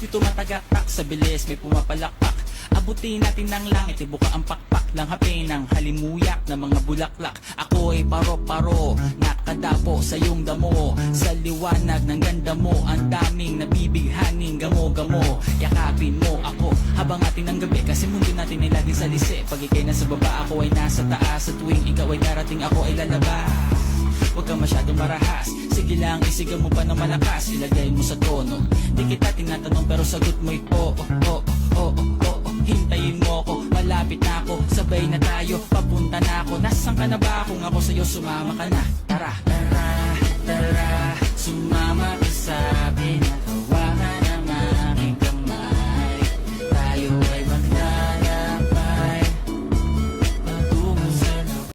di tumatagaktak, sa bilis may pumapalakpak. Abutin natin ng langit, ibuka ang pakpak lang hapin ng halimuyak na mga bulaklak. Ako ay paro-paro, nakadapo sa iyong damo. Sa liwanag ng ganda mo, ang daming nabibighaning gamo-gamo. Yakapin mo ako habang ating ng gabi, kasi mundo natin ay laging salisi. Pag ikay nasa baba, ako ay nasa taas. Sa tuwing ikaw ay darating, ako ay lalabas. Huwag kang masyadong marahas, sige lang isigaw mo pa ng malakas. Ilagay mo sa tono, di kita tinatanong pero sagot mo'y oo, oo, oo, oo. Hintayin mo ko, malapit na ako, sabay na tayo, papunta na ako. Nasaan ka na ba? Kung ako sa'yo sumama ka na. Tara, tara, tara, sumama ka sa akin.